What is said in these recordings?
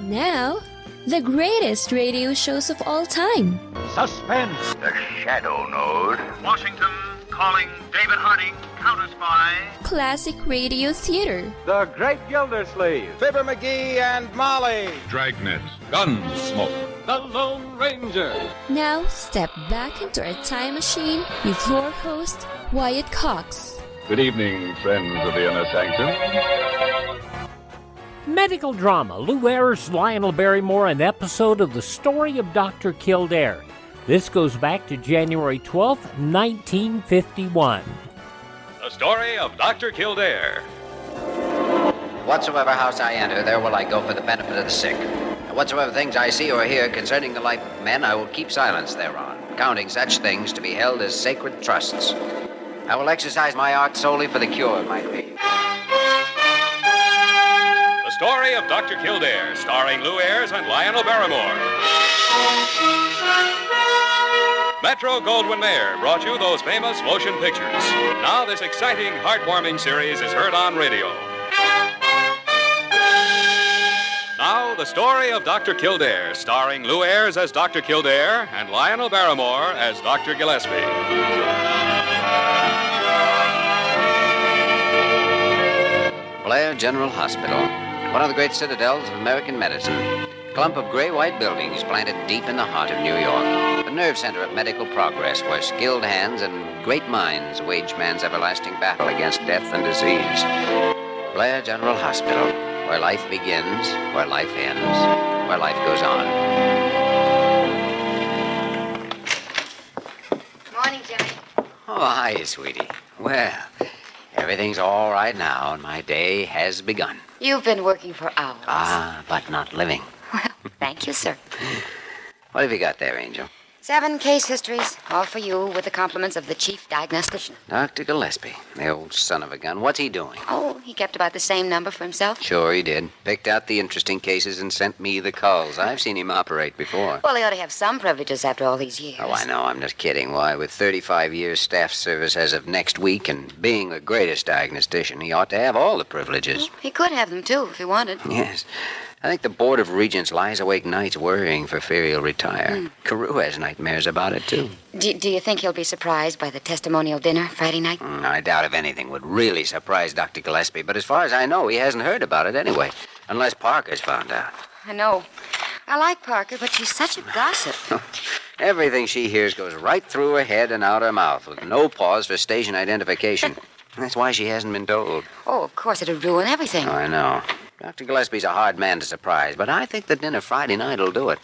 Now, the greatest radio shows of all time. Suspense. The Shadow Node. Washington calling David Harding, counter-spy. Classic radio theater. The Great Gildersleeve. Fibber McGee and Molly. Dragnet. Gunsmoke. The Lone Ranger. Now, step back into our time machine with your host, Wyatt Cox. Good evening, friends of the Inner Sanctum. Medical drama, lew-ayres, Lionel-Barrymore, an episode of The Story of Dr. Kildare. This goes back to January 12th, 1951. The Story of Dr. Kildare. Whatsoever house I enter, there will I go for the benefit of the sick. And whatsoever things I see or hear concerning the life of men, I will keep silence thereon, counting such things to be held as sacred trusts. I will exercise my art solely for the cure of my people. The Story of Dr. Kildare, starring lew-ayres and Lionel-Barrymore. Metro-Goldwyn-Mayer brought you those famous motion pictures. Now this exciting, heartwarming series is heard on radio. Now, The Story of Dr. Kildare, starring lew-ayres as Dr. Kildare and Lionel-Barrymore as Dr. Gillespie. Blair General Hospital, one of the great citadels of American medicine. A clump of gray-white buildings planted deep in the heart of New York. The nerve center of medical progress, where skilled hands and great minds wage man's everlasting battle against death and disease. Blair General Hospital, where life begins, where life ends, where life goes on. Morning, Jimmy. Oh, hi, sweetie. Well, everything's all right now, and my day has begun. You've been working for hours. Ah, but not living. Well, thank you, sir. What have you got there, Angel? 7 case histories, all for you, with the compliments of the chief diagnostician. Dr. Gillespie, the old son of a gun. What's he doing? Oh, he kept about the same number for himself. Sure he did. Picked out the interesting cases and sent me the culls. I've seen him operate before. Well, he ought to have some privileges after all these years. Oh, I know. I'm just kidding. Why, with 35 years staff service as of next week and being the greatest diagnostician, he ought to have all the privileges. Well, he could have them, too, if he wanted. Yes. I think the Board of Regents lies awake nights worrying for fear he'll retire. Carew has nightmares about it, too. Do you think he'll be surprised by the testimonial dinner Friday night? I doubt if anything would really surprise Dr. Gillespie, but as far as I know, he hasn't heard about it anyway, unless Parker's found out. I know. I like Parker, but she's such a gossip. Everything she hears goes right through her head and out her mouth, with no pause for station identification. That's why she hasn't been told. Oh, of course, it'll ruin everything. Oh, I know. Dr. Gillespie's a hard man to surprise, but I think the dinner Friday night will do it.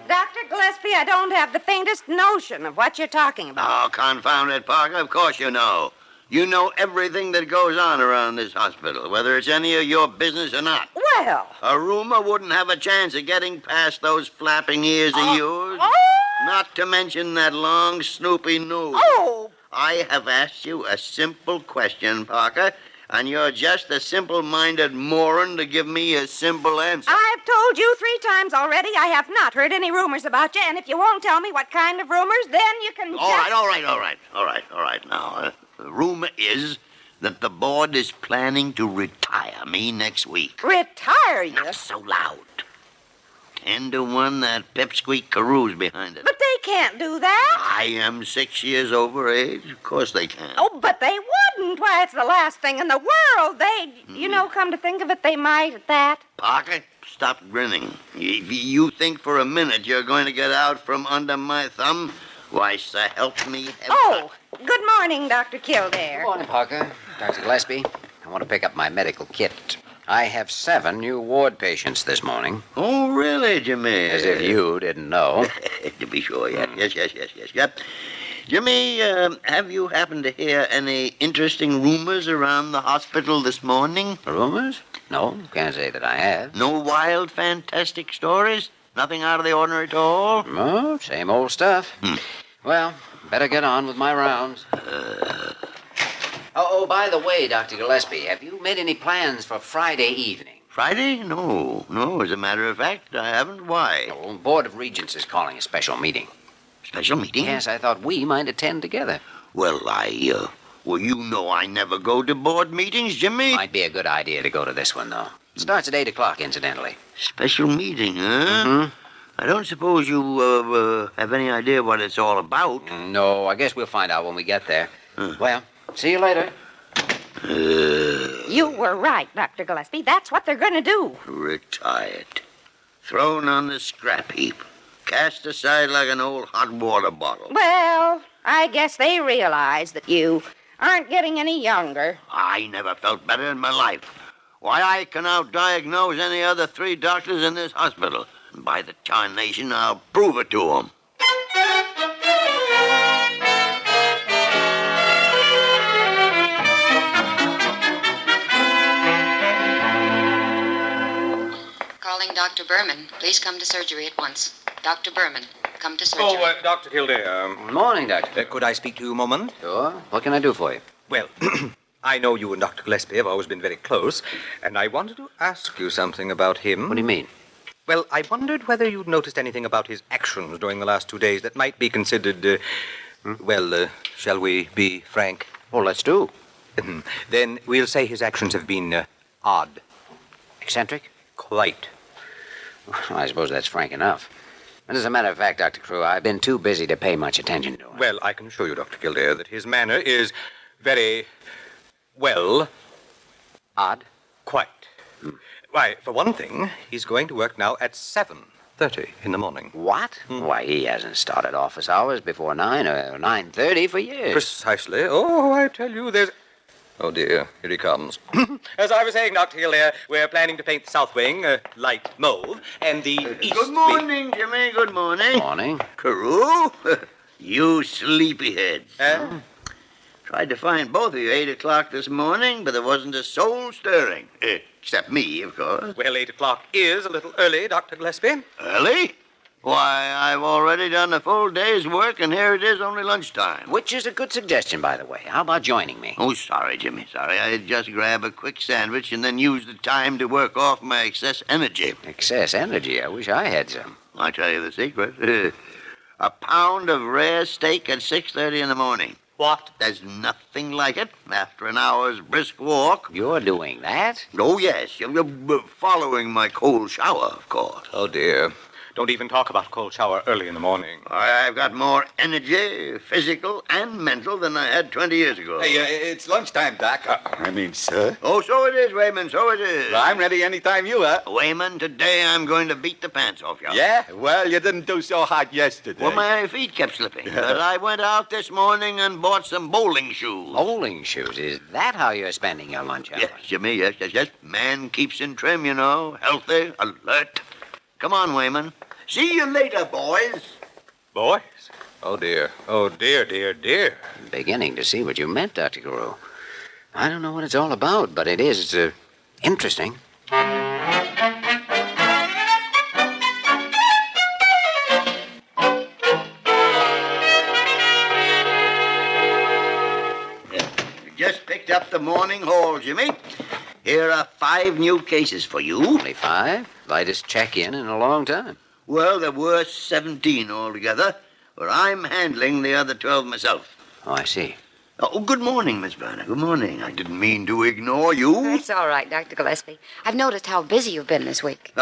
Dr. Gillespie, I don't have the faintest notion of what you're talking about. Oh, confound it, Parker. Of course you know. You know everything that goes on around this hospital, whether it's any of your business or not. Well. A rumor wouldn't have a chance of getting past those flapping ears of yours. Oh! Not to mention that long, snoopy nose. Oh! I have asked you a simple question, Parker, and you're just a simple-minded moron to give me a simple answer. I've told you 3 times already I have not heard any rumors about you, and if you won't tell me what kind of rumors, then you can All right. Now, the rumor is that the board is planning to retire me next week. Retire you? Not so loud. 10 to 1, that pipsqueak Carew's behind it. But they can't do that. I am 6 years over age. Of course they can. Oh, but they wouldn't. Why, it's the last thing in the world. Come to think of it, they might at that. Parker, stop grinning. If you think for a minute you're going to get out from under my thumb, why, so help me heaven. Oh, good morning, Dr. Kildare. Good morning, Parker. Dr. Gillespie, I want to pick up my medical kit. I have 7 new ward patients this morning. Oh, really, Jimmy? As if you didn't know. To be sure, yes. Yep. Jimmy, have you happened to hear any interesting rumors around the hospital this morning? Rumors? No, can't say that I have. No wild, fantastic stories? Nothing out of the ordinary at all? No, same old stuff. Well, better get on with my rounds. Oh, by the way, Dr. Gillespie, have you made any plans for Friday evening? Friday? No. As a matter of fact, I haven't. Why? The Board of Regents is calling a special meeting. Special meeting? Yes, I thought we might attend together. Well, you know I never go to board meetings, Jimmy. Might be a good idea to go to this one, though. It starts at 8 o'clock, incidentally. Special meeting, huh? Mm-hmm. I don't suppose you have any idea what it's all about. No, I guess we'll find out when we get there. Well, see you later. You were right, Dr. Gillespie. That's what they're going to do. Retired. Thrown on the scrap heap. Cast aside like an old hot water bottle. Well, I guess they realize that you aren't getting any younger. I never felt better in my life. Why, I can out-diagnose any other 3 doctors in this hospital. And by the tarnation, I'll prove it to them. Calling Dr. Berman. Please come to surgery at once. Dr. Berman, come to surgery. Dr. Kildare. Good morning, Doctor. Could I speak to you a moment? Sure. What can I do for you? Well, I know you and Dr. Gillespie have always been very close, and I wanted to ask you something about him. What do you mean? Well, I wondered whether you'd noticed anything about his actions during the last 2 days that might be considered, shall we be frank? Well, let's do. Then we'll say his actions have been odd. Eccentric? Quite. Well, I suppose that's frank enough. And as a matter of fact, Dr. Crew, I've been too busy to pay much attention to him. Well, I can assure you, Dr. Kildare, that his manner is very, Odd? Quite. Why, for one thing, he's going to work now at 7:30 in the morning. What? Why, he hasn't started office hours before 9 or 9:30 for years. Precisely. Oh, I tell you, there's... Oh, dear, here he comes. As I was saying, Dr. Kildare, we're planning to paint the south wing light mauve, and the east Good morning, Jimmy. Good morning. Morning. Carew, you sleepyheads. Tried to find both of you 8 o'clock this morning, but there wasn't a soul stirring. Except me, of course. Well, 8 o'clock is a little early, Dr. Gillespie. Early? Why, I've already done a full day's work, and here it is only lunchtime. Which is a good suggestion, by the way. How about joining me? Oh, sorry, Jimmy, sorry. I'd just grab a quick sandwich and then use the time to work off my excess energy. Excess energy? I wish I had some. I'll tell you the secret. A pound of rare steak at 6:30 in the morning. What? There's nothing like it after an hour's brisk walk. You're doing that? Oh, yes. You're following my cold shower, of course. Oh, dear. Don't even talk about a cold shower early in the morning. I've got more energy, physical and mental, than I had 20 years ago. Hey, it's lunchtime, Doc. Sir. Oh, so it is, Wayman, so it is. Well, I'm ready anytime you are. Wayman, today I'm going to beat the pants off you. Yeah? Well, you didn't do so hot yesterday. Well, my feet kept slipping. But I went out this morning and bought some bowling shoes. Bowling shoes? Is that how you're spending your lunch hour? Yes, Jimmy, yes. Man keeps in trim, you know. Healthy, alert. Come on, Wayman. See you later, boys. Boys? Oh, dear. Oh, dear. I'm beginning to see what you meant, Dr. Carew. I don't know what it's all about, but it is interesting. Just picked up the morning haul, Jimmy. Here are 5 new cases for you. Only 5? Lightest check-in in a long time. Well, there were 17 altogether, but I'm handling the other 12 myself. Oh, I see. Oh, good morning, Miss Banner. Good morning. I didn't mean to ignore you. That's all right, Dr. Gillespie. I've noticed how busy you've been this week.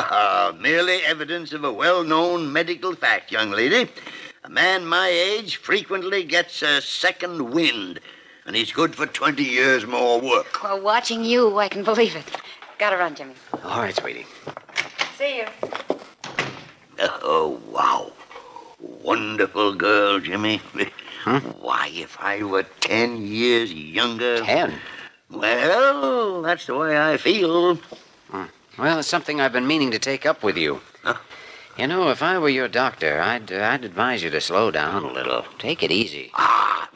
Merely evidence of a well-known medical fact, young lady. A man my age frequently gets a second wind, and he's good for 20 years more work. Well, watching you, I can believe it. Gotta run, Jimmy. All right, sweetie. See you. Oh, wow. Wonderful girl, Jimmy. Why, if I were 10 years younger... 10? Well, that's the way I feel. Well, it's something I've been meaning to take up with you. Huh? You know, if I were your doctor, I'd advise you to slow down a little. Take it easy.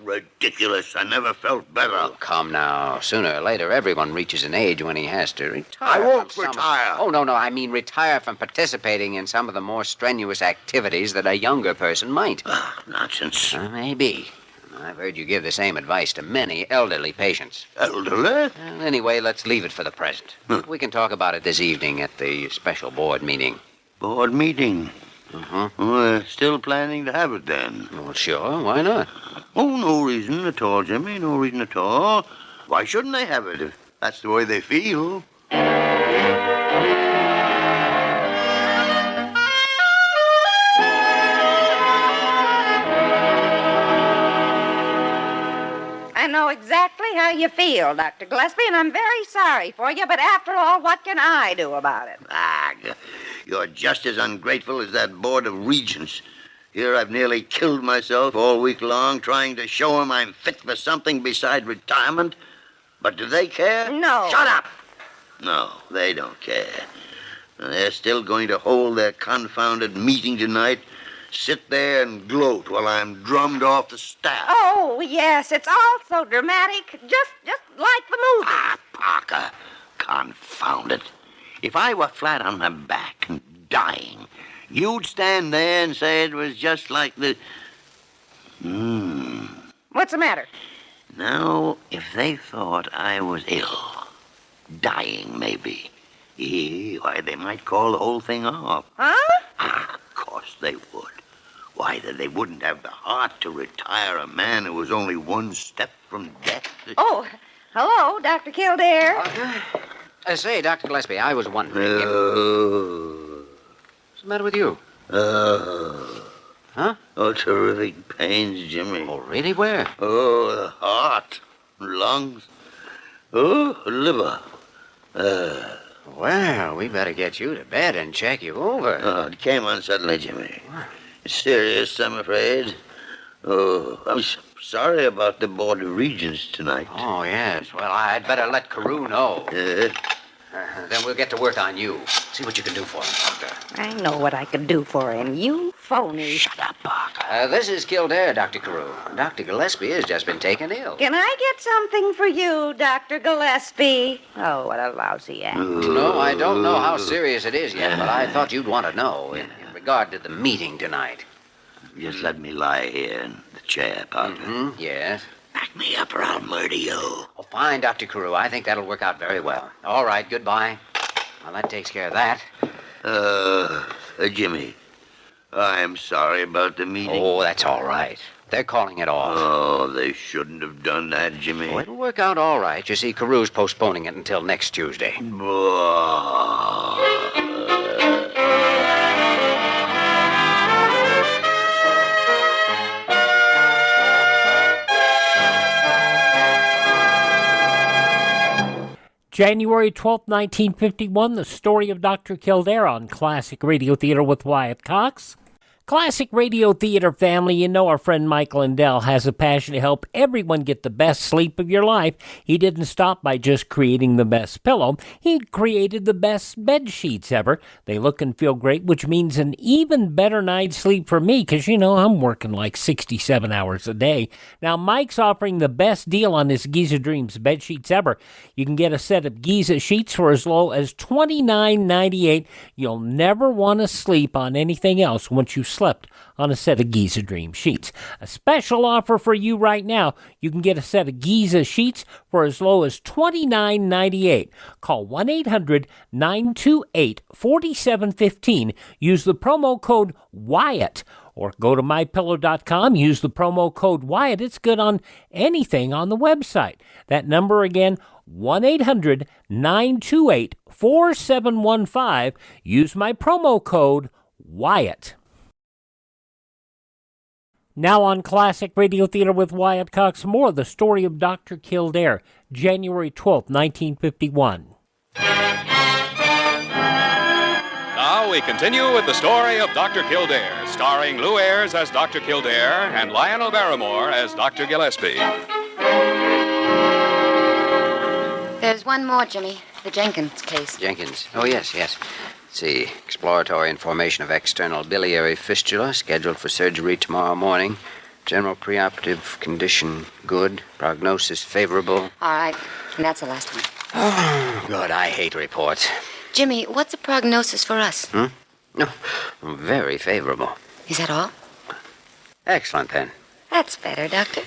Ridiculous. I never felt better. Oh, come now. Sooner or later, everyone reaches an age when he has to retire. I won't retire. Oh, no. I mean retire from participating in some of the more strenuous activities that a younger person might. Nonsense. Maybe. I've heard you give the same advice to many elderly patients. Elderly? Well, anyway, let's leave it for the present. We can talk about it this evening at the special board meeting. Board meeting? Uh-huh. We're still planning to have it then. Well, sure. Why not? Oh, no reason at all, Jimmy. No reason at all. Why shouldn't they have it if that's the way they feel? I know exactly how you feel, Dr. Gillespie, and I'm very sorry for you, but after all, what can I do about it? You're just as ungrateful as that board of regents. Here I've nearly killed myself all week long trying to show them I'm fit for something beside retirement. But do they care? No. Shut up! No, they don't care. They're still going to hold their confounded meeting tonight, sit there and gloat while I'm drummed off the staff. Oh, yes, it's all so dramatic, just like the movie. Parker, confound it. If I were flat on my back and dying, you'd stand there and say it was just like the... What's the matter? Now, if they thought I was ill, dying maybe, why, they might call the whole thing off. Huh? Of course they would. Why, they wouldn't have the heart to retire a man who was only one step from death. Oh, hello, Dr. Kildare. Say, Dr. Gillespie, I was wondering if... What's the matter with you? Huh? Oh, terrific pains, Jimmy. Oh, really? Where? Oh, the heart, lungs. Oh, liver. Well, we better get you to bed and check you over. Oh, it came on suddenly, Jimmy. It's serious, I'm afraid. Oh, I'm sorry about the Board of Regents tonight. Oh, yes. Well, I'd better let Carew know. Then we'll get to work on you. See what you can do for him, Doctor. I know what I could do for him. You phony. Shut up, Parker. This is Kildare, Dr. Carew. Dr. Gillespie has just been taken ill. Can I get something for you, Dr. Gillespie? Oh, what a lousy act. No, I don't know how serious it is yet, but I thought you'd want to know in regard to the meeting tonight. Just let me lie here in the chair, Parker. Mm-hmm, yes. Back me up or I'll murder you. Oh, fine, Dr. Carew. I think that'll work out very well. All right, goodbye. Well, that takes care of that. Jimmy, I'm sorry about the meeting. Oh, that's all right. They're calling it off. Oh, they shouldn't have done that, Jimmy. Oh, it'll work out all right. You see, Carew's postponing it until next Tuesday. January 12, 1951, The Story of Dr. Kildare on Classic Radio Theater with Wyatt Cox. Classic Radio Theater family, you know our friend Mike Lindell has a passion to help everyone get the best sleep of your life. He didn't stop by just creating the best pillow. He created the best bed sheets ever. They look and feel great, which means an even better night's sleep for me because, you know, I'm working like 67 hours a day. Now, Mike's offering the best deal on his Giza Dreams bed sheets ever. You can get a set of Giza sheets for as low as $29.98. You'll never want to sleep on anything else once you slept on a set of Giza Dream sheets. A special offer for you right now. You can get a set of Giza sheets for as low as $29.98. Call 1-800-928-4715. Use the promo code Wyatt. Or go to mypillow.com, use the promo code Wyatt. It's good on anything on the website. That number again, 1-800-928-4715. Use my promo code Wyatt. Now on Classic Radio Theater with Wyatt Cox, more The Story of Dr. Kildare, January 12, 1951. Now we continue with The Story of Dr. Kildare, starring Lew-Ayres as Dr. Kildare and Lionel-Barrymore as Dr. Gillespie. There's one more, Jimmy. The Jenkins case. Jenkins. Oh, yes. Let's see. Exploratory information of external biliary fistula, scheduled for surgery tomorrow morning. General preoperative condition good. Prognosis favorable. All right. And that's the last one. Oh, good. I hate reports. Jimmy, what's the prognosis for us? No, very favorable. Is that all? Excellent, then. That's better, Doctor.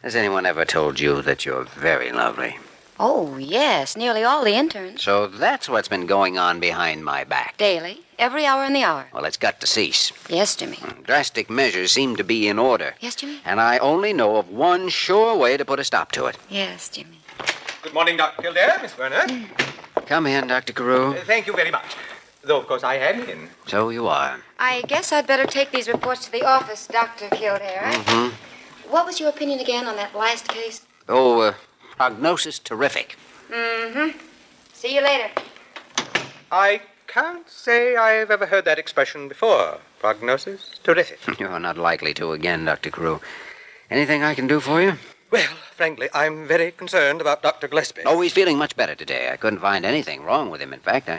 Has anyone ever told you that you're very lovely? Oh, yes, nearly all the interns. So that's what's been going on behind my back. Daily, every hour in the hour. Well, it's got to cease. Yes, Jimmy. Drastic measures seem to be in order. Yes, Jimmy? And I only know of one sure way to put a stop to it. Yes, Jimmy. Good morning, Dr. Kildare, Miss Werner. Come in, Dr. Carew. Thank you very much. Though, of course, I am in. So you are. I guess I'd better take these reports to the office, Dr. Kildare. Mm-hmm. What was your opinion again on that last case? Prognosis terrific. Mm-hmm. See you later. I can't say I've ever heard that expression before. Prognosis terrific. You're not likely to again, Dr. Carew. Anything I can do for you? Well, frankly, I'm very concerned about Dr. Gillespie. Oh, he's feeling much better today. I couldn't find anything wrong with him. In fact,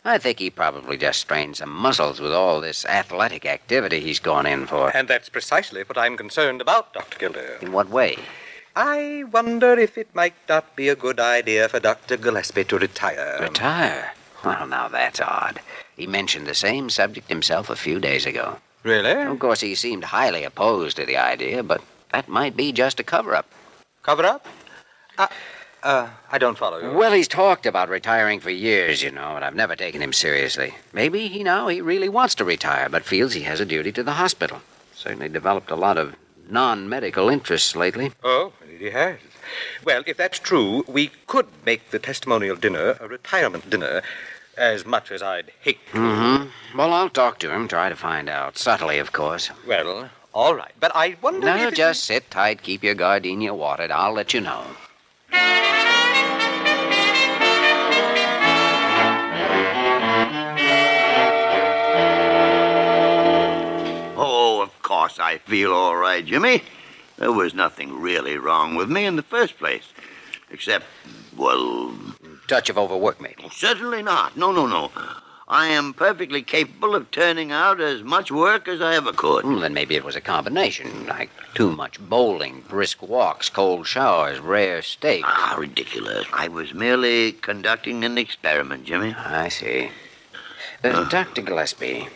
I think he probably just strained some muscles with all this athletic activity he's gone in for. And that's precisely what I'm concerned about, Dr. Kildare. In what way? I wonder if it might not be a good idea for Dr. Gillespie to retire. Retire? Well, now that's odd. He mentioned the same subject himself a few days ago. Really? Of course, he seemed highly opposed to the idea, but that might be just a cover-up. Cover-up? I don't follow you. Well, he's talked about retiring for years, you know, and I've never taken him seriously. Maybe he really wants to retire, but feels he has a duty to the hospital. Certainly developed a lot of non-medical interests lately. Oh, he has. Well, if that's true, we could make the testimonial dinner a retirement dinner, as much as I'd hate to. Mm-hmm. Well, I'll talk to him, try to find out. Subtly, of course. Well, all right. But I wonder No, if... just sit tight, keep your gardenia watered. I'll let you know. Oh, of course I feel all right, Jimmy. There was nothing really wrong with me in the first place. Except, well... Touch of overwork, maybe. Certainly not. No. I am perfectly capable of turning out as much work as I ever could. Then maybe it was a combination, like too much bowling, brisk walks, cold showers, rare steak. Ah, ridiculous. I was merely conducting an experiment, Jimmy. I see. Dr. Gillespie,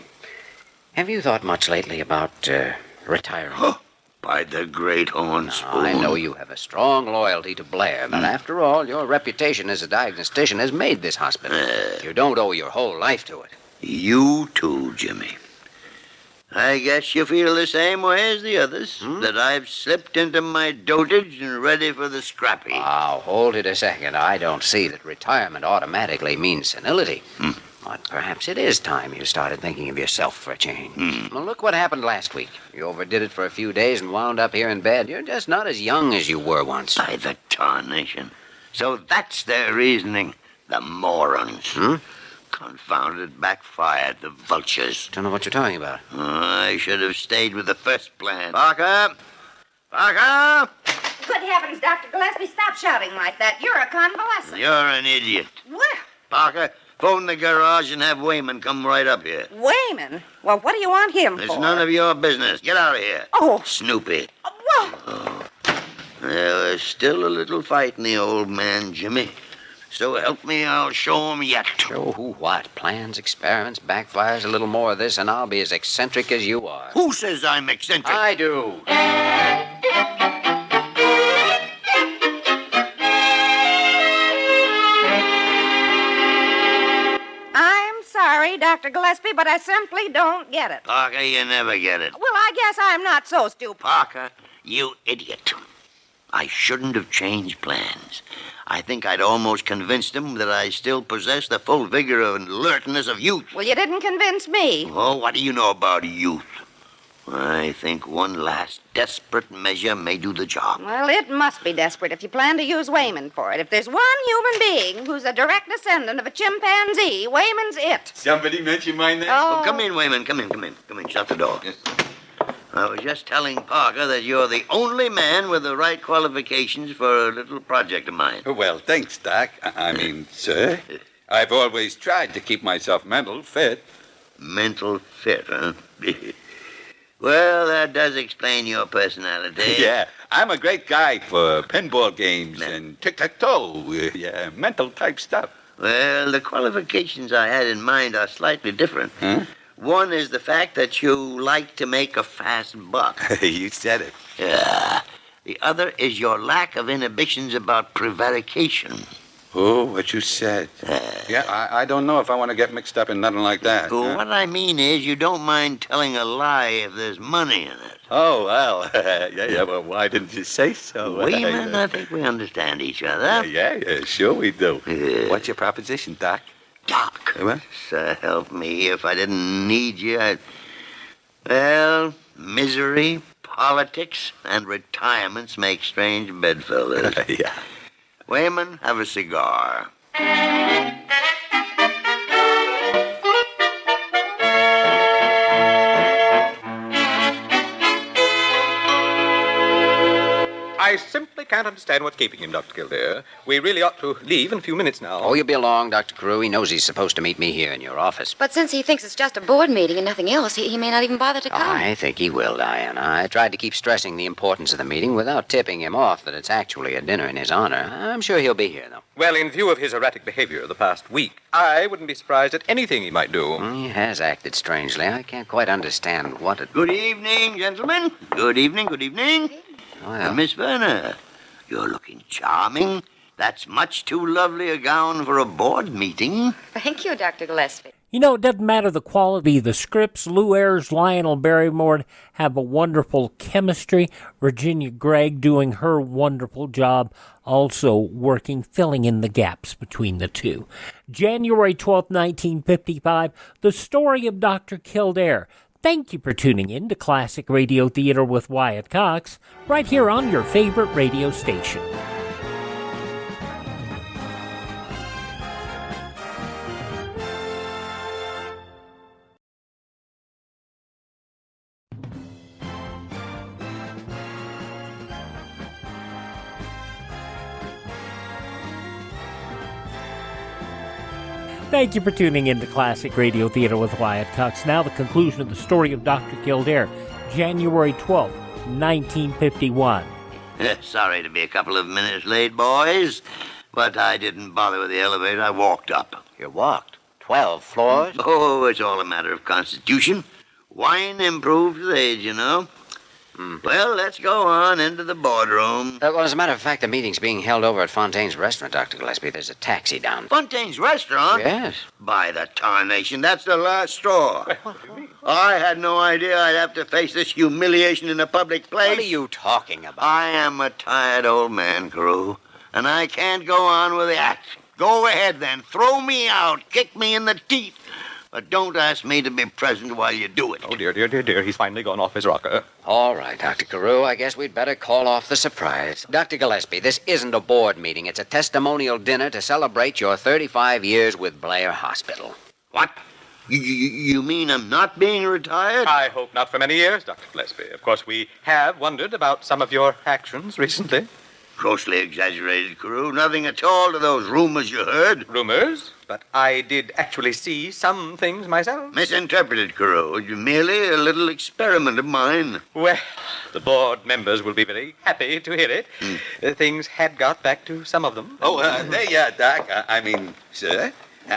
have you thought much lately about retiring? By the great horn spoon. I know you have a strong loyalty to Blair, but after all, your reputation as a diagnostician has made this hospital. You don't owe your whole life to it. You too, Jimmy. I guess you feel the same way as the others, that I've slipped into my dotage and ready for the scrappy. Now, hold it a second. I don't see that retirement automatically means senility. But perhaps it is time you started thinking of yourself for a change. Well, look what happened last week. You overdid it for a few days and wound up here in bed. You're just not as young as you were once. By the tarnation. So that's their reasoning. The morons. Confounded backfired, the vultures. Don't know what you're talking about. I should have stayed with the first plan. Parker! Parker! Good heavens, Dr. Gillespie, stop shouting like that. You're a convalescent. You're an idiot. Well, Parker, phone the garage and have Wayman come right up here. Wayman? Well, what do you want him for? It's none of your business. Get out of here. Oh. Snoopy. Whoa. There's still a little fight in the old man, Jimmy. So help me, I'll show him yet. Show who what? Plans, experiments, backfires, a little more of this, and I'll be as eccentric as you are. Who says I'm eccentric? I do. I'm sorry, Dr. Gillespie, but I simply don't get it. Parker, you never get it. Well, I guess I'm not so stupid. Parker, you idiot. I shouldn't have changed plans. I think I'd almost convinced him that I still possess the full vigor and alertness of youth. Well, you didn't convince me. Oh, what do you know about youth? I think one last desperate measure may do the job. Well, it must be desperate if you plan to use Wayman for it. If there's one human being who's a direct descendant of a chimpanzee, Wayman's it. Somebody mention my name? Oh, come in, Wayman. Come in. Shut the door. Yes. I was just telling Parker that you're the only man with the right qualifications for a little project of mine. Well, thanks, Doc. I mean, sir. I've always tried to keep myself mental fit. Mental fit, huh? Well, that does explain your personality. Yeah, I'm a great guy for pinball games and tic-tac-toe. Yeah, mental type stuff. Well, the qualifications I had in mind are slightly different. Huh? One is the fact that you like to make a fast buck. You said it. Yeah. The other is your lack of inhibitions about prevarication. Oh, what you said. Yeah, I don't know if I want to get mixed up in nothing like that. Well, what I mean is you don't mind telling a lie if there's money in it. Oh, well, yeah, well, why didn't you say so? Wayman, I think we understand each other. Yeah, sure we do. What's your proposition, Doc? Doc. What? So help me, if I didn't need you, Well, misery, politics, and retirements make strange bedfellows. Yeah. Wayman, have a cigar. I simply can't understand what's keeping him, Dr. Kildare. We really ought to leave in a few minutes now. Oh, you'll be along, Dr. Carew. He knows he's supposed to meet me here in your office. But since he thinks it's just a board meeting and nothing else, he may not even bother to come. I think he will, Diana. I tried to keep stressing the importance of the meeting without tipping him off that it's actually a dinner in his honor. I'm sure he'll be here, though. Well, in view of his erratic behavior the past week, I wouldn't be surprised at anything he might do. He has acted strangely. I can't quite understand what it... Good evening, gentlemen. Good evening, good evening. Well. Miss Verner, you're looking charming. That's much too lovely a gown for a board meeting. Thank you, Dr. Gillespie. You know, it doesn't matter the quality of the scripts. Lew-ayres, Lionel-Barrymore have a wonderful chemistry. Virginia Gregg doing her wonderful job, also filling in the gaps between the two. January 12th, 1955, The Story of Dr. Kildare. Thank you for tuning in to Classic Radio Theater with Wyatt Cox, right here on your favorite radio station. Thank you for tuning in to Classic Radio Theater with Wyatt Cox. Now the conclusion of The Story of Dr. Kildare, January 12th, 1951. Sorry to be a couple of minutes late, boys, but I didn't bother with the elevator. I walked up. You walked? 12 floors? Oh, it's all a matter of constitution. Wine improves with age, you know. Well, let's go on into the boardroom. Well, as a matter of fact, the meeting's being held over at Fontaine's restaurant, Dr. Gillespie. There's a taxi down. Fontaine's restaurant? Yes. By the tarnation, that's the last straw. I had no idea I'd have to face this humiliation in a public place. What are you talking about? I am a tired old man, Carew, and I can't go on with the act. Go ahead, then. Throw me out. Kick me in the teeth. But don't ask me to be present while you do it. Oh, dear. He's finally gone off his rocker. All right, Dr. Carew, I guess we'd better call off the surprise. Dr. Gillespie, this isn't a board meeting. It's a testimonial dinner to celebrate your 35 years with Blair Hospital. What? You mean I'm not being retired? I hope not for many years, Dr. Gillespie. Of course, we have wondered about some of your actions recently. Grossly exaggerated, Carew. Nothing at all to those rumors you heard. Rumors? But I did actually see some things myself. Misinterpreted, Carew. Merely a little experiment of mine. Well, the board members will be very happy to hear it. Things had got back to some of them. Oh, there you are, Doc. Sir,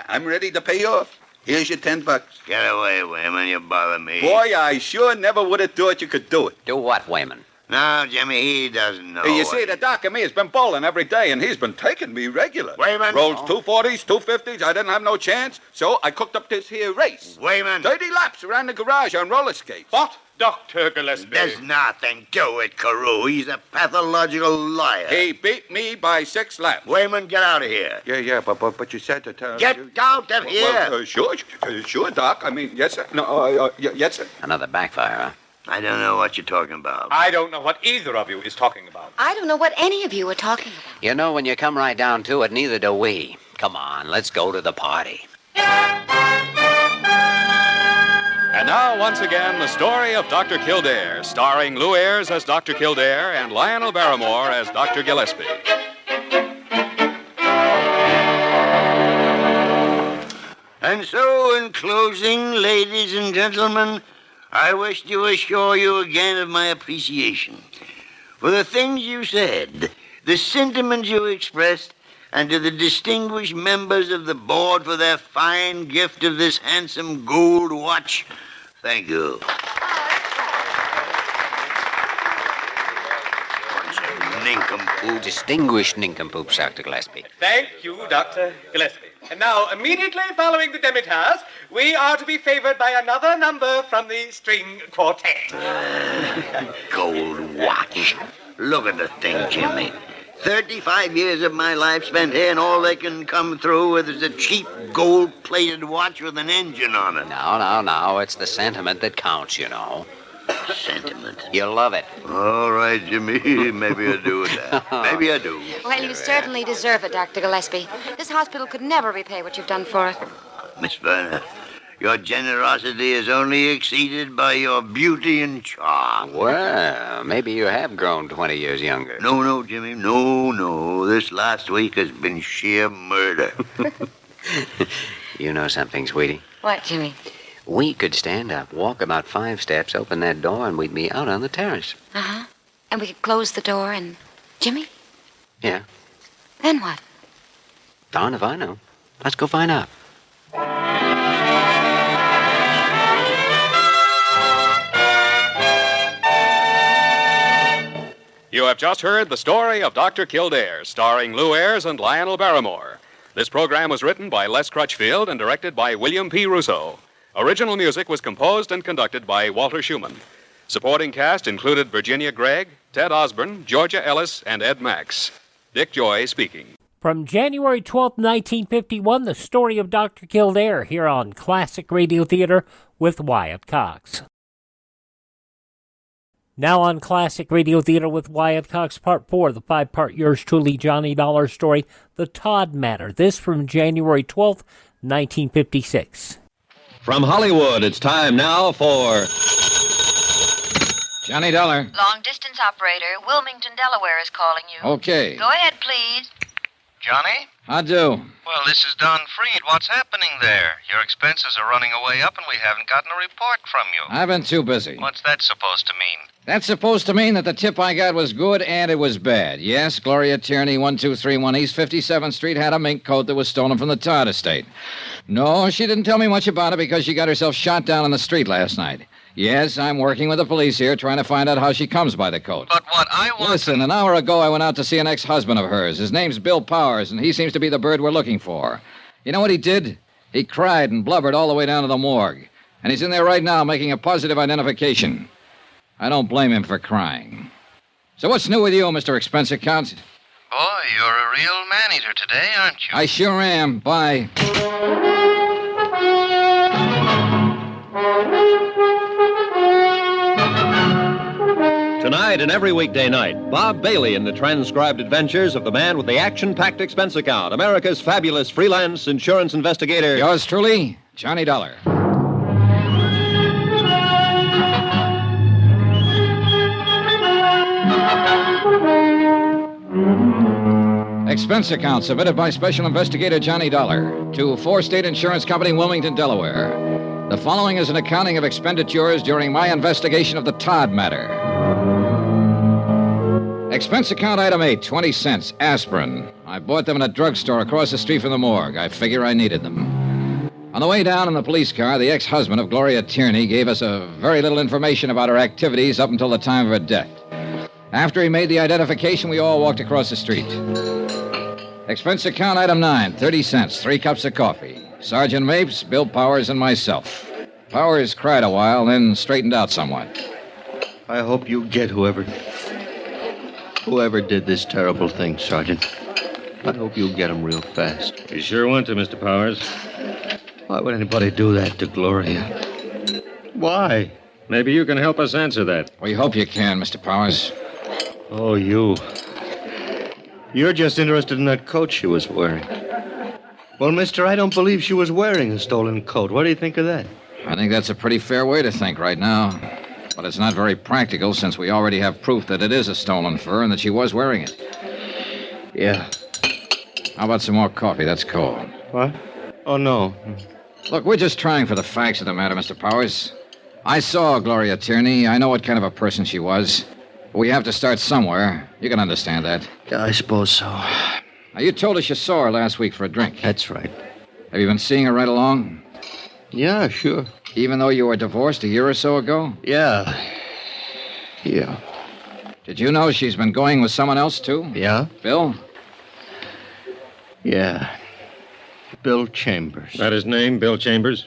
I'm ready to pay you off. Here's your $10. Get away, Wayman. You bother me. Boy, I sure never would have thought you could do it. Do what, Wayman? No, Jimmy, he doesn't know. You see, the doc and me has been bowling every day, and he's been taking me regular. Wayman. Rolls 240s, 250s. I didn't have no chance, so I cooked up this here race. Wayman. 30 laps around the garage on roller skates. What? Dr. Gillespie. There's nothing to it, Carew. He's a pathological liar. He beat me by 6 laps. Wayman, get out of here. Yeah, but you said that... Get out of here. Well, sure, Doc. I mean, yes, sir. No, yes, sir. Another backfire, huh? I don't know what you're talking about. I don't know what either of you is talking about. I don't know what any of you are talking about. You know, when you come right down to it, neither do we. Come on, let's go to the party. And now, once again, the story of Dr. Kildare, starring Lew-ayres as Dr. Kildare and Lionel-Barrymore as Dr. Gillespie. And so, in closing, ladies and gentlemen, I wish to assure you again of my appreciation for the things you said, the sentiments you expressed, And to the distinguished members of the board for their fine gift of this handsome gold watch, thank you. Nincompoop. Distinguished nincompoops, Dr. Gillespie. Thank you, Dr. Gillespie. And now, immediately following the demitasse, we are to be favored by another number from the string quartet. Gold watch. Look at the thing, Jimmy. 35 years of my life spent here, and all they can come through with is a cheap gold-plated watch with an engine on it. No. It's the sentiment that counts, you know. Sentiment? You'll love it. All right, Jimmy. Maybe I do with that. Maybe I do. Well, you certainly deserve it, Dr. Gillespie. This hospital could never repay what you've done for it. Miss Verna, your generosity is only exceeded by your beauty and charm. Well, maybe you have grown 20 years younger. No, Jimmy. No. This last week has been sheer murder. You know something, sweetie? What, Jimmy? We could stand up, walk about 5 steps, open that door, and we'd be out on the terrace. Uh-huh. And we could close the door and... Jimmy? Yeah. Then what? Darn if I know. Let's go find out. You have just heard the story of Dr. Kildare, starring Lew-ayres and Lionel-Barrymore. This program was written by Les Crutchfield and directed by William P. Russo. Original music was composed and conducted by Walter Schumann. Supporting cast included Virginia Gregg, Ted Osborne, Georgia Ellis, and Ed Max. Dick Joy speaking. From January 12, 1951, the story of Dr. Kildare here on Classic Radio Theater with Wyatt Cox. Now on Classic Radio Theater with Wyatt Cox, Part 4, the 5-part yours truly Johnny Dollar story, The Todd Matter. This from January 12, 1956. From Hollywood, it's time now for Johnny Dollar. Long-distance operator, Wilmington, Delaware is calling you. Okay. Go ahead, please. Johnny? I do. Well, this is Don Freed. What's happening there? Your expenses are running away up, and we haven't gotten a report from you. I've been too busy. What's that supposed to mean? That's supposed to mean that the tip I got was good and it was bad. Yes, Gloria Tierney, 1231 East 57th Street, had a mink coat that was stolen from the Todd estate. No, she didn't tell me much about it because she got herself shot down on the street last night. Yes, I'm working with the police here trying to find out how she comes by the coat. But what I want... Listen, an hour ago I went out to see an ex-husband of hers. His name's Bill Powers, and he seems to be the bird we're looking for. You know what he did? He cried and blubbered all the way down to the morgue. And he's in there right now making a positive identification. I don't blame him for crying. So what's new with you, Mr. Expense Account? Boy, you're a real man-eater today, aren't you? I sure am. Bye. Tonight and every weekday night, Bob Bailey in the transcribed adventures of the man with the action-packed expense account, America's fabulous freelance insurance investigator. Yours truly, Johnny Dollar. Expense account submitted by Special Investigator Johnny Dollar to 4 State Insurance Company, Wilmington, Delaware. The following is an accounting of expenditures during my investigation of the Todd Matter. Expense account item 8, 20 cents, aspirin. I bought them in a drugstore across the street from the morgue. I figure I needed them. On the way down in the police car, the ex-husband of Gloria Tierney gave us a very little information about her activities up until the time of her death. After he made the identification, we all walked across the street. Expense account item 9, 30 cents, 3 cups of coffee. Sergeant Mapes, Bill Powers, and myself. Powers cried a while, then straightened out somewhat. I hope you get whoever did this terrible thing, Sergeant. I hope you'll get him real fast. You sure want to, Mr. Powers. Why would anybody do that to Gloria? Why? Maybe you can help us answer that. We hope you can, Mr. Powers. Oh, you. You're just interested in that coat she was wearing. Well, mister, I don't believe she was wearing a stolen coat. What do you think of that? I think that's a pretty fair way to think right now. But it's not very practical since we already have proof that it is a stolen fur and that she was wearing it. Yeah. How about some more coffee? That's cold. What? Oh, no. Look, we're just trying for the facts of the matter, Mr. Powers. I saw Gloria Tierney. I know what kind of a person she was. But we have to start somewhere. You can understand that. Yeah, I suppose so. Now, you told us you saw her last week for a drink. That's right. Have you been seeing her right along? Yeah, sure. Even though you were divorced a year or so ago? Yeah. Yeah. Did you know she's been going with someone else, too? Yeah? Bill? Yeah. Bill Chambers. That his name, Bill Chambers?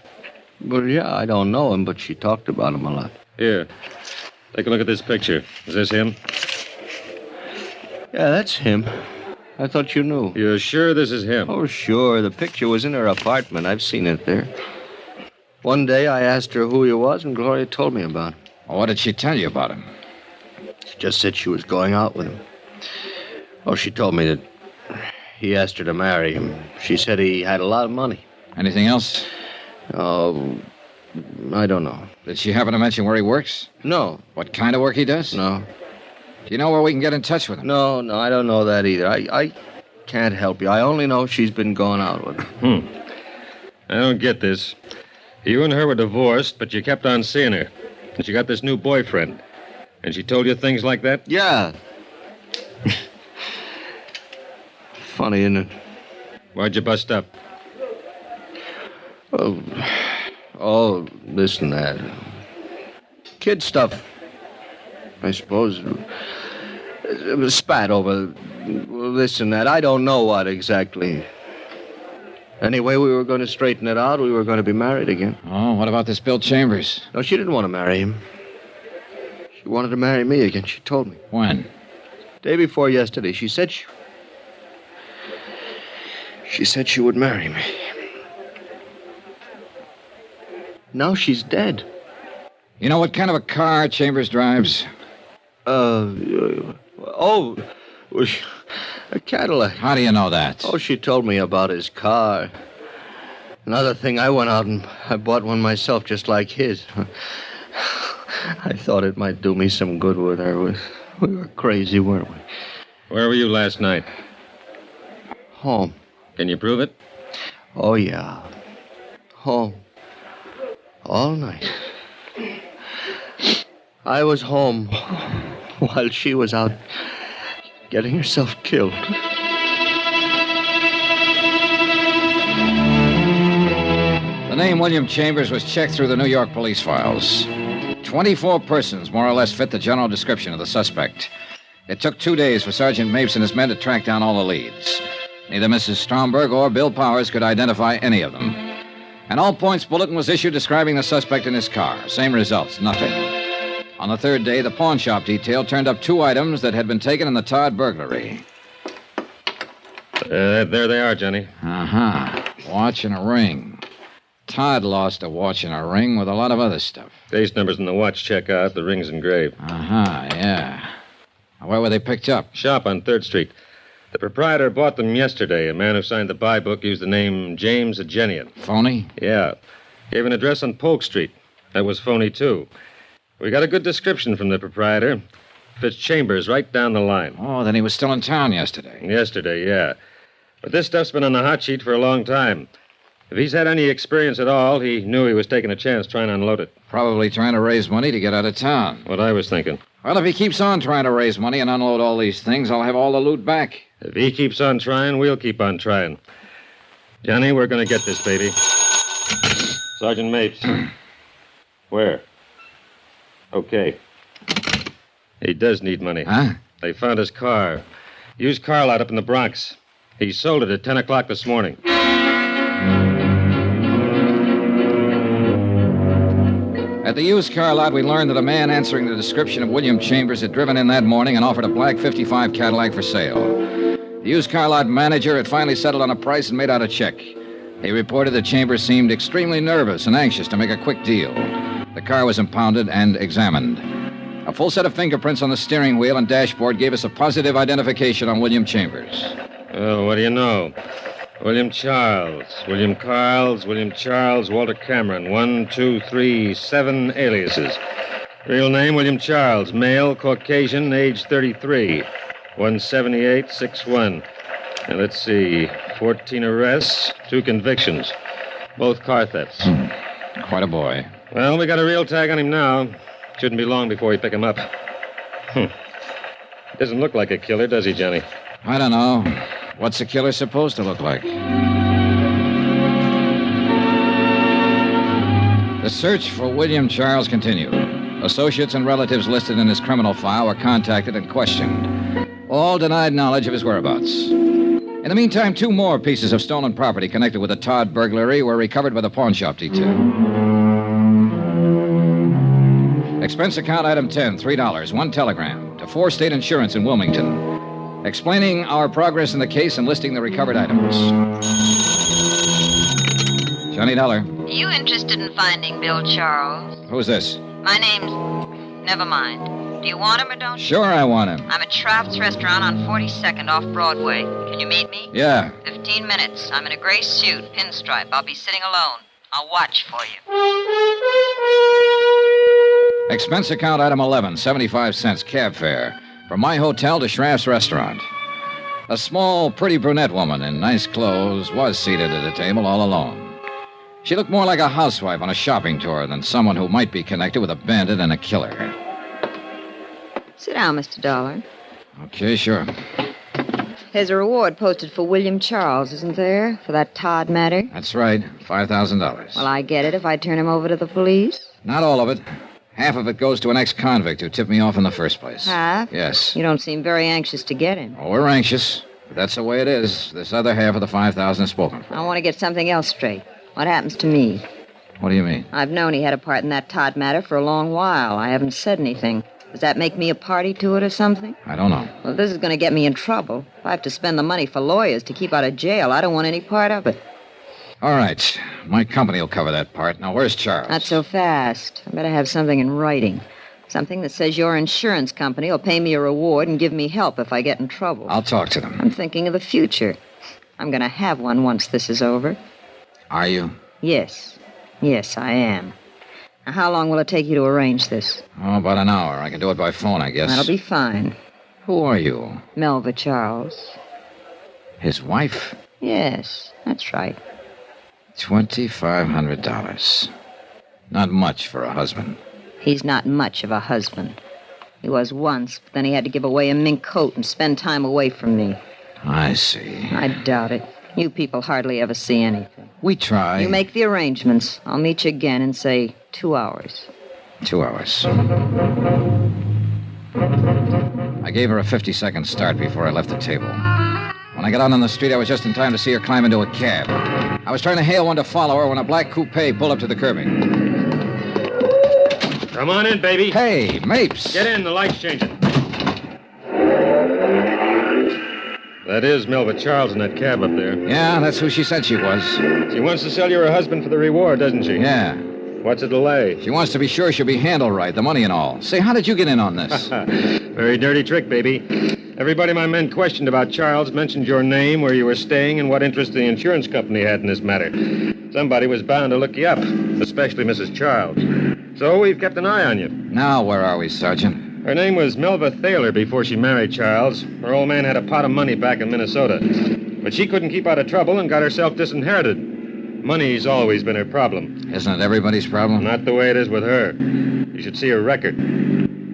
Well, yeah, I don't know him, but she talked about him a lot. Here. Take a look at this picture. Is this him? Yeah, that's him. I thought you knew. You're sure this is him? Oh, sure. The picture was in her apartment. I've seen it there. One day I asked her who he was, and Gloria told me about him. Well, what did she tell you about him? She just said she was going out with him. Oh, she told me that he asked her to marry him. She said he had a lot of money. Anything else? Oh, I don't know. Did she happen to mention where he works? No. What kind of work he does? No. Do you know where we can get in touch with him? No, I don't know that either. I can't help you. I only know she's been going out with him. I don't get this. You and her were divorced, but you kept on seeing her. And she got this new boyfriend. And she told you things like that? Yeah. Funny, isn't it? Why'd you bust up? Oh, this and that. Kid stuff, I suppose. It was spat over this and that. I don't know what exactly. Anyway, we were going to straighten it out. We were going to be married again. Oh, what about this Bill Chambers? No, she didn't want to marry him. She wanted to marry me again. She told me. When? Day before yesterday. She said she would marry me. Now she's dead. You know what kind of a car Chambers drives? A Cadillac. How do you know that? Oh, she told me about his car. Another thing, I went out and I bought one myself just like his. I thought it might do me some good with her. We were crazy, weren't we? Where were you last night? Home. Can you prove it? Oh, yeah. Home. All night. I was home while she was out getting herself killed. The name William Chambers was checked through the New York police files. 24 persons more or less fit the general description of the suspect. It took 2 days for Sergeant Mapes and his men to track down all the leads. Neither Mrs. Stromberg or Bill Powers could identify any of them. An all-points bulletin was issued describing the suspect in his car. Same results, nothing. On the third day, the pawn shop detail turned up 2 items that had been taken in the Todd burglary. There they are, Johnny. Uh-huh. Watch and a ring. Todd lost a watch and a ring with a lot of other stuff. Case numbers in the watch check out. The ring's engraved. Uh-huh, yeah. Where were they picked up? Shop on 3rd Street. The proprietor bought them yesterday. A man who signed the buy book used the name James Agenian. Phony? Yeah. Gave an address on Polk Street. That was phony, too. We got a good description from the proprietor. Fits Chambers right down the line. Oh, then he was still in town yesterday. Yesterday, yeah. But this stuff's been on the hot sheet for a long time. If he's had any experience at all, he knew he was taking a chance trying to unload it. Probably trying to raise money to get out of town. What I was thinking. Well, if he keeps on trying to raise money and unload all these things, I'll have all the loot back. If he keeps on trying, we'll keep on trying. Johnny, we're going to get this, baby. Sergeant Mapes. Where? Okay. He does need money. Huh? They found his car. Used car lot up in the Bronx. He sold it at 10 o'clock this morning. At the used car lot, we learned that a man answering the description of William Chambers had driven in that morning and offered a black 55 Cadillac for sale. The used car lot manager had finally settled on a price and made out a check. He reported that Chambers seemed extremely nervous and anxious to make a quick deal. The car was impounded and examined. A full set of fingerprints on the steering wheel and dashboard gave us a positive identification on William Chambers. Oh, what do you know? William Charles, William Carls, William Charles, Walter Cameron. 1, 2, 3, 7 aliases. Real name, William Charles. Male, Caucasian, age 33. 178, 6'1". Now, let's see. 14 arrests, 2 convictions. Both car thefts. Quite a boy. Well, we got a real tag on him now. Shouldn't be long before we pick him up. Doesn't look like a killer, does he, Johnny? I don't know. What's a killer supposed to look like? The search for William Charles continued. Associates and relatives listed in his criminal file were contacted and questioned. All denied knowledge of his whereabouts. In the meantime, 2 more pieces of stolen property connected with the Todd burglary were recovered by the pawn shop detail. Expense account item 10, $3, 1 telegram to 4 State Insurance in Wilmington, explaining our progress in the case and listing the recovered items. Johnny Dollar. Are you interested in finding Bill Charles? Who's this? My name's... Never mind. Do you want him or don't you? Sure, I want him. I'm at Trout's Restaurant on 42nd off Broadway. Can you meet me? Yeah. 15 minutes. I'm in a gray suit, pinstripe. I'll be sitting alone. I'll watch for you. Expense account item 11, 75 cents cab fare from my hotel to Schraff's Restaurant. A small, pretty brunette woman in nice clothes was seated at a table all alone. She looked more like a housewife on a shopping tour than someone who might be connected with a bandit and a killer. Sit down, Mr. Dollar. Okay, sure. There's a reward posted for William Charles, isn't there? For that Todd Matter? That's right, $5,000. Well, I get it if I turn him over to the police. Not all of it. Half of it goes to an ex-convict who tipped me off in the first place. Half? Yes. You don't seem very anxious to get him. Oh, we're anxious. But that's the way it is. This other half of the $5,000 is spoken for. I want to get something else straight. What happens to me? What do you mean? I've known he had a part in that Todd Matter for a long while. I haven't said anything. Does that make me a party to it or something? I don't know. Well, this is going to get me in trouble. If I have to spend the money for lawyers to keep out of jail, I don't want any part of it. All right. My company will cover that part. Now, where's Charles? Not so fast. I better have something in writing. Something that says your insurance company will pay me a reward and give me help if I get in trouble. I'll talk to them. I'm thinking of the future. I'm going to have one once this is over. Are you? Yes. Yes, I am. Now, how long will it take you to arrange this? Oh, about an hour. I can do it by phone, I guess. That'll be fine. Who are you? Melva Charles. His wife? Yes, that's right. $2,500. Not much for a husband. He's not much of a husband. He was once, but then he had to give away a mink coat and spend time away from me. I see. I doubt it. You people hardly ever see anything. We try. You make the arrangements. I'll meet you again in, say, 2 hours. 2 hours. I gave her a 50-second start before I left the table. When I got out on the street, I was just in time to see her climb into a cab. I was trying to hail one to follow her when a black coupe pulled up to the curbing. Come on in, baby. Hey, Mapes. Get in, the light's changing. That is Melva Charles in that cab up there. Yeah, that's who she said she was. She wants to sell you her husband for the reward, doesn't she? Yeah. What's the delay? She wants to be sure she'll be handled right, the money and all. Say, how did you get in on this? Very dirty trick, baby. Everybody my men questioned about Charles mentioned your name, where you were staying, and what interest the insurance company had in this matter. Somebody was bound to look you up, especially Mrs. Charles. So we've kept an eye on you. Now, where are we, Sergeant? Her name was Melva Thaler before she married Charles. Her old man had a pot of money back in Minnesota. But she couldn't keep out of trouble and got herself disinherited. Money's always been her problem. Isn't it everybody's problem? Not the way it is with her. You should see her record.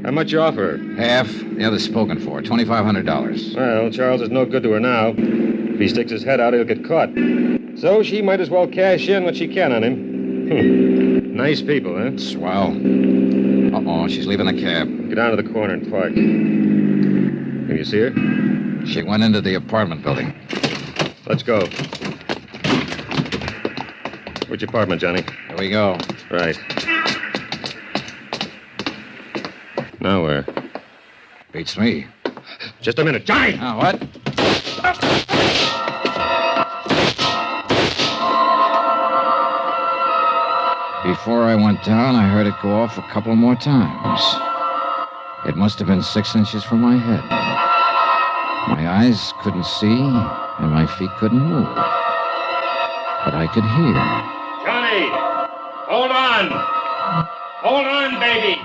How much you offer her? Half. The other's spoken for. $2,500. Well, Charles is no good to her now. If he sticks his head out, he'll get caught. So she might as well cash in what she can on him. Nice people, huh? Swell. Uh-oh, she's leaving the cab. Get down to the corner and park. Can you see her? She went into the apartment building. Let's go. Which apartment, Johnny? Here we go. Right. Now where? Beats me. Just a minute. Johnny! Now, what? Before I went down, I heard it go off a couple more times. It must have been 6 inches from my head. My eyes couldn't see, and my feet couldn't move. But I could hear. Johnny! Hold on! Hold on, baby!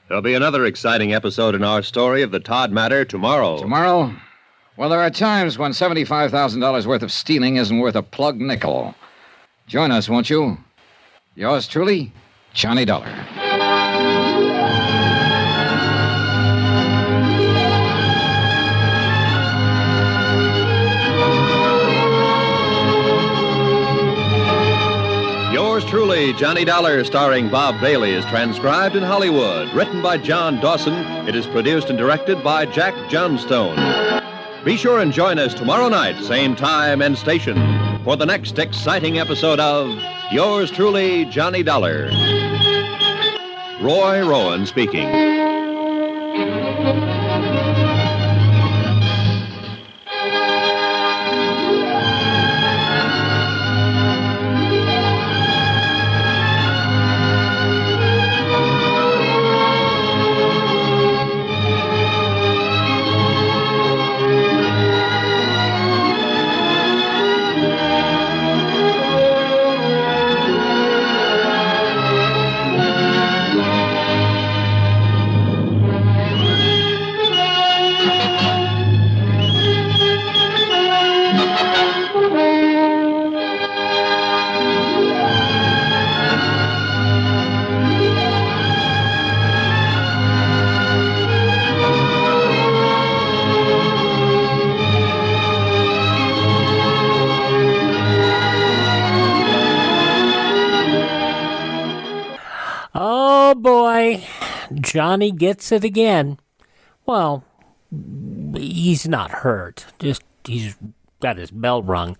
There'll be another exciting episode in our story of the Todd Matter tomorrow. Tomorrow? Well, there are times when $75,000 worth of stealing isn't worth a plug nickel. Join us, won't you? Yours truly, Johnny Dollar. Yours truly, Johnny Dollar, starring Bob Bailey, is transcribed in Hollywood. Written by John Dawson, it is produced and directed by Jack Johnstone. Be sure and join us tomorrow night, same time and station, for the next exciting episode of Yours truly, Johnny Dollar. Roy Rowan speaking. Oh, boy. Johnny gets it again. Well, he's not hurt. Just, he's got his bell rung.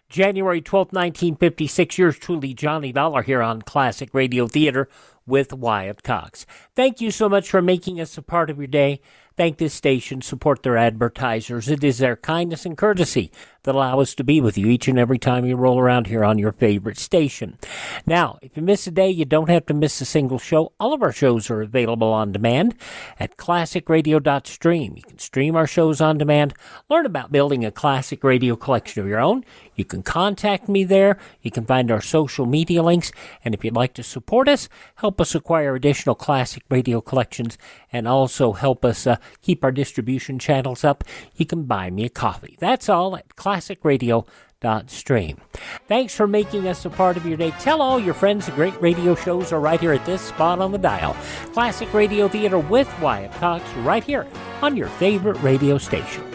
January 12th, 1956, yours truly, Johnny Dollar, here on Classic Radio Theater with Wyatt Cox. Thank you so much for making us a part of your day. Thank this station, support their advertisers. It is their kindness and courtesy that allow us to be with you each and every time you roll around here on your favorite station. Now, if you miss a day, you don't have to miss a single show. All of our shows are available on demand at classicradio.stream. You can stream our shows on demand, learn about building a classic radio collection of your own. You can contact me there. You can find our social media links. And if you'd like to support us, help us acquire additional classic radio collections, and also help us keep our distribution channels up, you can buy me a coffee. That's all at classicradio.stream. Thanks for making us a part of your day. Tell all your friends the great radio shows are right here at this spot on the dial. Classic Radio Theater with Wyatt Cox, right here on your favorite radio station.